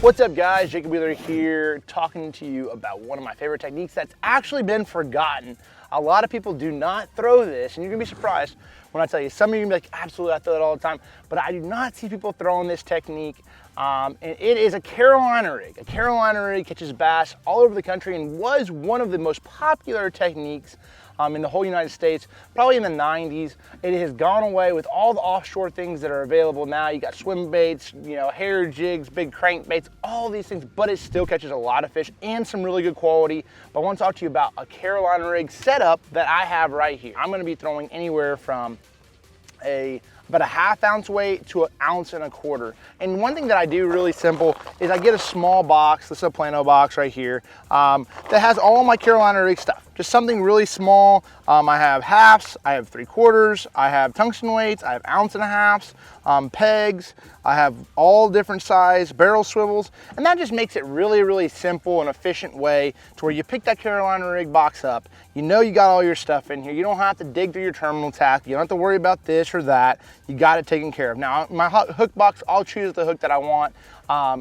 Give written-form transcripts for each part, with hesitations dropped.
What's up guys, Jacob Wheeler here, talking to you about one of my favorite techniques that's actually been forgotten. A lot of people do not throw this, and you're gonna be surprised when I tell you. Some of you are gonna be like, absolutely, I throw it all the time, but I do not see people throwing this technique. And it is a Carolina rig. A Carolina rig catches bass all over the country and was one of the most popular techniques in the whole United States, probably in the 90s. It has gone away with all the offshore things that are available now. You got swim baits, you know, hair jigs, big crankbaits, all these things, but it still catches a lot of fish and some really good quality. But I want to talk to you about a Carolina rig setup that I have right here. I'm gonna be throwing anywhere from about a ½ ounce weight to 1.25 ounces. And one thing that I do really simple is I get a small box, this is a Plano box right here, that has all my Carolina rig stuff. Just something really small. I have halves, I have 3/4, I have tungsten weights, I have 1.5 ounces, pegs, I have all different size barrel swivels, and that just makes it really simple and efficient way to where you pick that Carolina rig box up, you know you got all your stuff in here, you don't have to dig through your terminal tack, you don't have to worry about this or that, you got it taken care of. Now my hook box, I'll choose the hook that I want,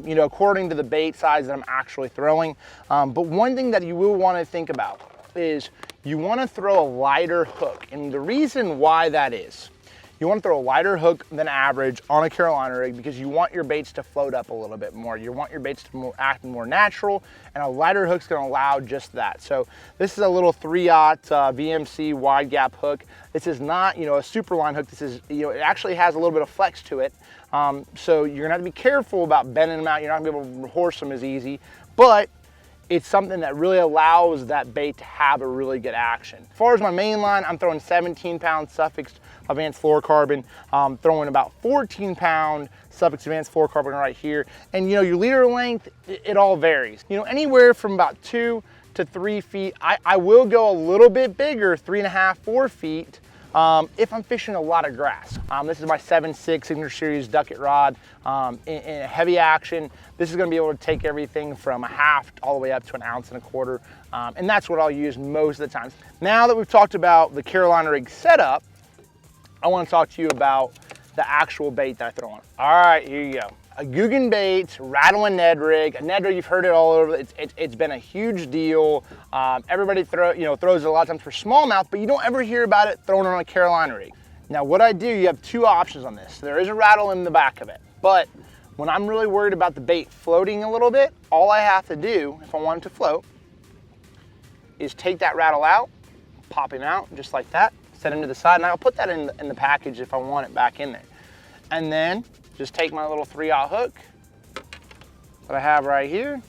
you know, according to the bait size that I'm actually throwing. But one thing that you will want to think about is you want to throw a lighter hook, and the reason why that is, you want to throw a lighter hook than average on a Carolina rig because you want your baits to float up a little bit more. You want your baits to act more natural, and a lighter hook's going to allow just that. So this is a little 3/0 VMC wide gap hook. This is not, you know, a super line hook. This is, you know, it actually has a little bit of flex to it. So you're going to have to be careful about bending them out. You're not going to be able to horse them as easy, but it's something that really allows that bait to have a really good action. As far as my main line, I'm throwing 17-pound Suffix Advanced Fluorocarbon, throwing about 14-pound Suffix Advanced Fluorocarbon right here. And you know, your leader length, it all varies. You know, anywhere from about 2 to 3 feet. I will go a little bit bigger, 3.5, 4 feet, if I'm fishing a lot of grass. This is my 7.6 Signature Series Ducket rod in heavy action. This is gonna be able to take everything from a half all the way up to 1.25 ounces. And that's what I'll use most of the time. Now that we've talked about the Carolina rig setup, I wanna talk to you about the actual bait that I throw on. All right, here you go. A Googan Baits rattling Ned rig. A Ned rig, you've heard it all over. It's been a huge deal. Everybody throws it a lot of times for smallmouth, but you don't ever hear about it thrown on a Carolina rig. Now what I do, you have two options on this. There is a rattle in the back of it, but when I'm really worried about the bait floating a little bit, all I have to do, if I want it to float, is take that rattle out, pop him out just like that, set him to the side, and I'll put that in the package if I want it back in there. And then just take my little 3/0 hook that I have right here,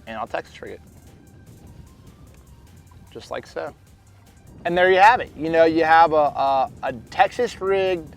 and I'll Texas rig it, just like so. And there you have it. You know, you have a Texas rigged,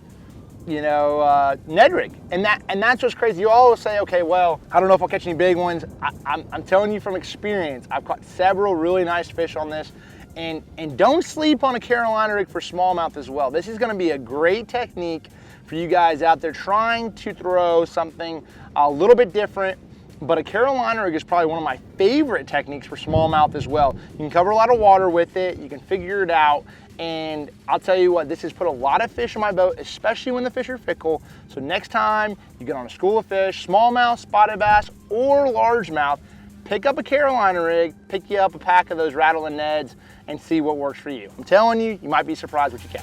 you know, Ned rig, and that's what's crazy. You always say, okay, well, I don't know if I'll catch any big ones. I'm telling you from experience, I've caught several really nice fish on this. And don't sleep on a Carolina rig for smallmouth as well. This is gonna be a great technique for you guys out there trying to throw something a little bit different, but a Carolina rig is probably one of my favorite techniques for smallmouth as well. You can cover a lot of water with it, you can figure it out, and I'll tell you what, this has put a lot of fish in my boat, especially when the fish are fickle. So next time you get on a school of fish, smallmouth, spotted bass, or largemouth, pick up a Carolina rig, pick you up a pack of those rattling Neds, and see what works for you. I'm telling you, you might be surprised what you catch.